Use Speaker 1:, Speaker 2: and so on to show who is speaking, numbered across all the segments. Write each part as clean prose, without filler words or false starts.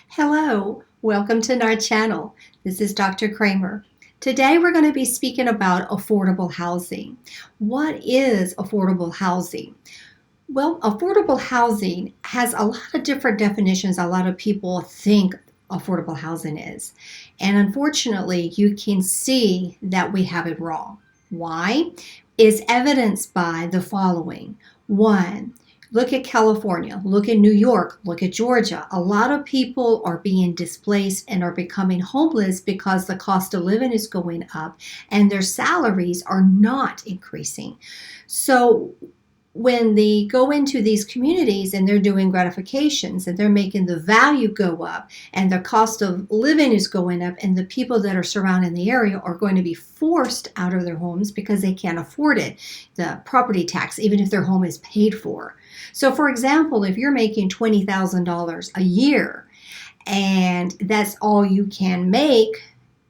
Speaker 1: Hello, welcome to our channel. This is Dr. Kramer. Today we're going to be speaking about affordable housing. What is affordable housing? Well, affordable housing has a lot of different definitions a lot of people think affordable housing is. And unfortunately, you can see that we have it wrong. Why? Is evidenced by the following. One, look at California, look at New York, look at Georgia. A lot of people are being displaced and are becoming homeless because the cost of living is going up and their salaries are not increasing. So when they go into these communities and they're doing gratifications and they're making the value go up and the cost of living is going up, and the people that are surrounding the area are going to be forced out of their homes because they can't afford it, the property tax, even if their home is paid for. So for example, if you're making $20,000 a year and that's all you can make,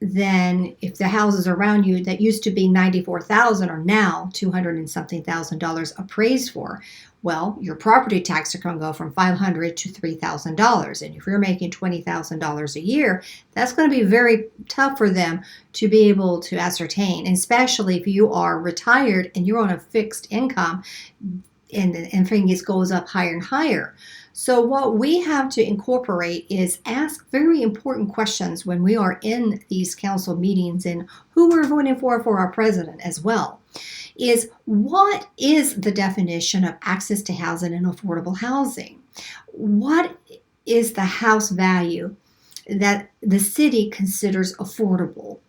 Speaker 1: then if the houses around you that used to be 94,000 are now 200 and something thousand dollars appraised for, well, your property tax are going to go from $500 to $3,000. And if you're making $20,000 a year, that's going to be very tough for them to be able to ascertain, and especially if you are retired and you're on a fixed income and things goes up higher and higher. So what we have to incorporate is ask very important questions when we are in these council meetings, and who we're voting for our president as well, is what is the definition of access to housing and affordable housing? What is the house value that the city considers affordable?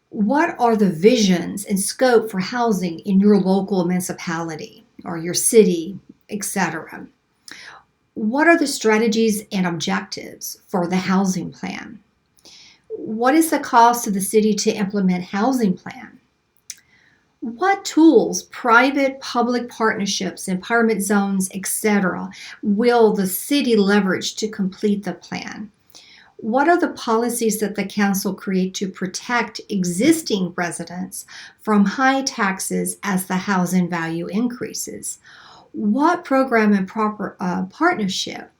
Speaker 1: What are the visions and scope for housing in your local municipality or your city, etc.? What are the strategies and objectives for the housing plan? What is the cost to the city to implement housing plan? What tools, private, public partnerships, empowerment zones, etc., will the city leverage to complete the plan? What are the policies that the council create to protect existing residents from high taxes as the housing value increases? What program and proper partnership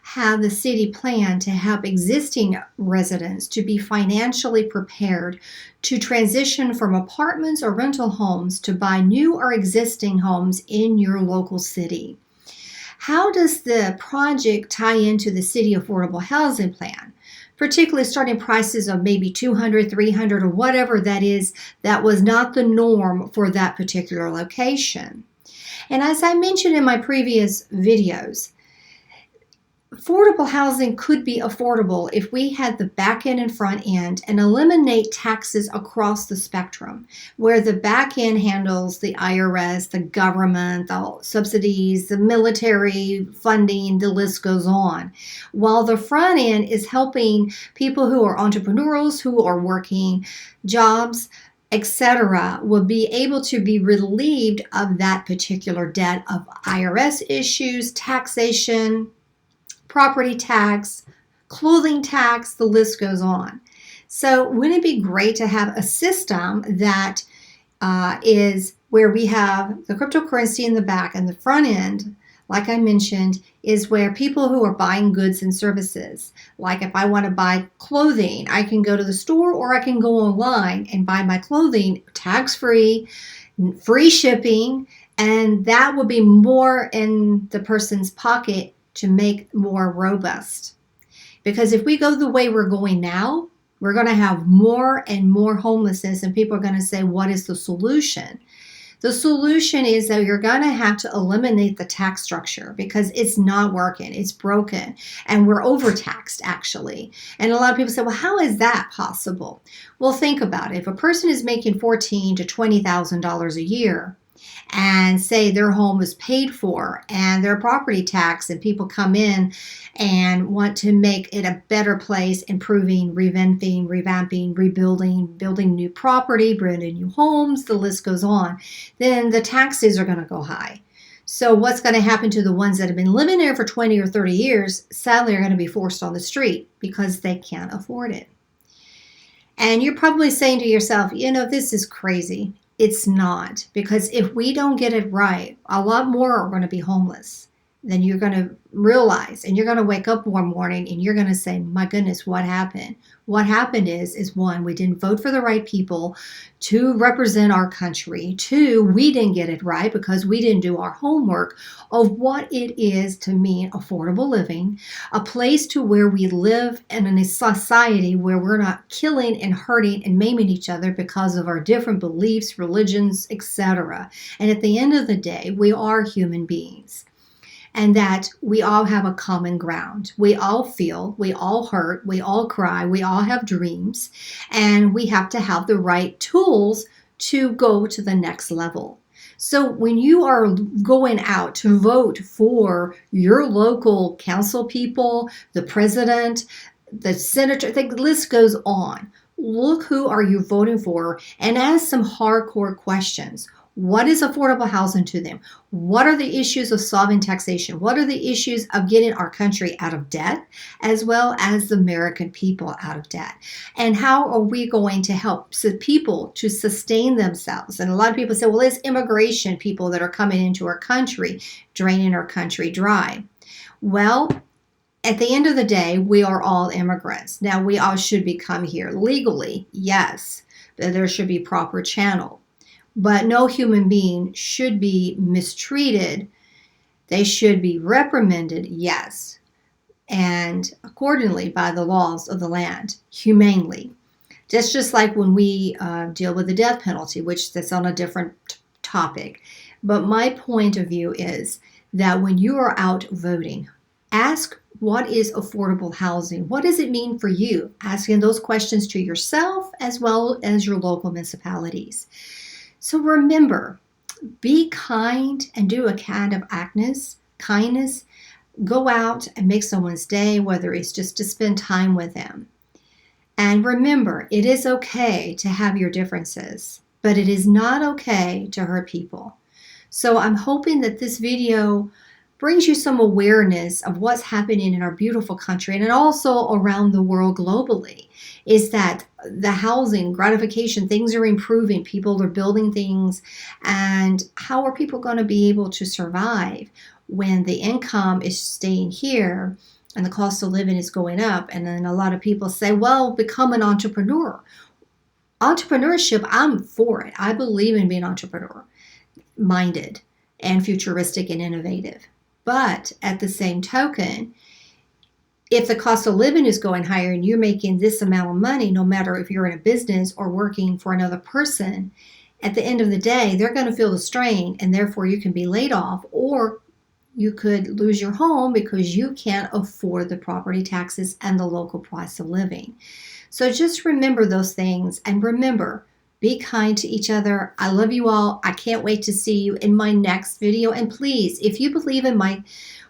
Speaker 1: have the city planned to help existing residents to be financially prepared to transition from apartments or rental homes to buy new or existing homes in your local city? How does the project tie into the city affordable housing plan? Particularly starting prices of maybe 200, 300, or whatever that is, that was not the norm for that particular location. And as I mentioned in my previous videos, affordable housing could be affordable if we had the back end and front end and eliminate taxes across the spectrum, where the back end handles the IRS, the government, the subsidies, the military funding, the list goes on, while the front end is helping people who are entrepreneurs, who are working jobs, etc., will be able to be relieved of that particular debt of IRS issues, taxation, property tax, clothing tax, the list goes on. So wouldn't it be great to have a system that is where we have the cryptocurrency in the back, and the front end, like I mentioned, is where people who are buying goods and services, like if I want to buy clothing, I can go to the store or I can go online and buy my clothing tax-free, free shipping, and that will be more in the person's pocket to make more robust. Because if we go the way we're going now, we're going to have more and more homelessness, and people are going to say, what is the solution? The solution is that you're going to have to eliminate the tax structure because it's not working. It's broken, and we're overtaxed actually. And a lot of people say, well, how is that possible? Well, think about it. If a person is making $14,000 to $20,000 a year, and say their home is paid for and their property tax, and people come in and want to make it a better place, improving, revamping, rebuilding, building new property, building new homes, the list goes on, then the taxes are going to go high. So what's going to happen to the ones that have been living there for 20 or 30 years, sadly, are going to be forced on the street because they can't afford it. And you're probably saying to yourself, this is crazy. It's not, because if we don't get it right, a lot more are going to be homeless. then you're going to realize, and you're going to wake up one morning and you're going to say, my goodness, what happened? What happened is one, we didn't vote for the right people to represent our country. Two, we didn't get it right because we didn't do our homework of what it is to mean affordable living, a place to where we live in a society where we're not killing and hurting and maiming each other because of our different beliefs, religions, etc. And at the end of the day, we are human beings. And that we all have a common ground. We all feel, we all hurt, we all cry, we all have dreams, and we have to have the right tools to go to the next level. So when you are going out to vote for your local council people, the president, the senator, the list goes on. Look who are you voting for and ask some hardcore questions. What is affordable housing to them? What are the issues of solving taxation? What are the issues of getting our country out of debt, as well as the American people out of debt? And how are we going to help people to sustain themselves? And a lot of people say, well, it's immigration people that are coming into our country, draining our country dry. Well, at the end of the day, we are all immigrants. Now, we all should come here legally, yes, but there should be proper channel. But no human being should be mistreated. They should be reprimanded, yes, and accordingly by the laws of the land, humanely. Just like when we deal with the death penalty, which that's on a different topic. But my point of view is that when you are out voting, ask, what is affordable housing? What does it mean for you? Asking those questions to yourself as well as your local municipalities. So remember, be kind and do a kind of kindness. Go out and make someone's day, whether it's just to spend time with them. And remember, it is okay to have your differences, but it is not okay to hurt people. So I'm hoping that this video brings you some awareness of what's happening in our beautiful country and also around the world globally, is that the housing, gratification, things are improving, people are building things, and how are people going to be able to survive when the income is staying here and the cost of living is going up? And then a lot of people say, well, become an entrepreneur. Entrepreneurship, I'm for it. I believe in being entrepreneur-minded and futuristic and innovative. But at the same token, if the cost of living is going higher and you're making this amount of money, no matter if you're in a business or working for another person, at the end of the day, they're going to feel the strain, and therefore you can be laid off, or you could lose your home because you can't afford the property taxes and the local price of living. So just remember those things, and remember, be kind to each other. I love you all. I can't wait to see you in my next video. And please, if you believe in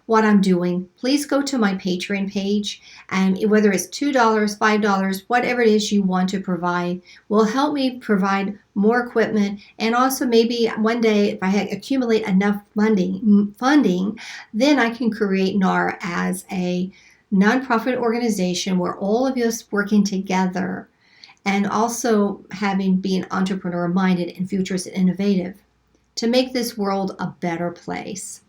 Speaker 1: what I'm doing, please go to my Patreon page, and whether it's $2, $5, whatever it is you want to provide, will help me provide more equipment. And also maybe one day, if I accumulate enough funding, then I can create NHAUR as a nonprofit organization where all of us working together, and also being entrepreneur-minded and futurist and innovative to make this world a better place.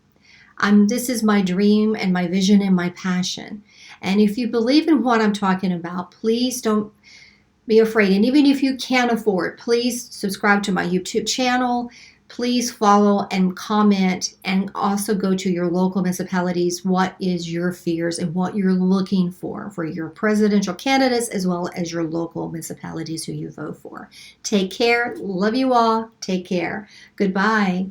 Speaker 1: This is my dream and my vision and my passion. And if you believe in what I'm talking about, please don't be afraid. And even if you can't afford, please subscribe to my YouTube channel. Please follow and comment, and also go to your local municipalities. What is your fears and what you're looking for your presidential candidates, as well as your local municipalities who you vote for. Take care. Love you all. Take care. Goodbye.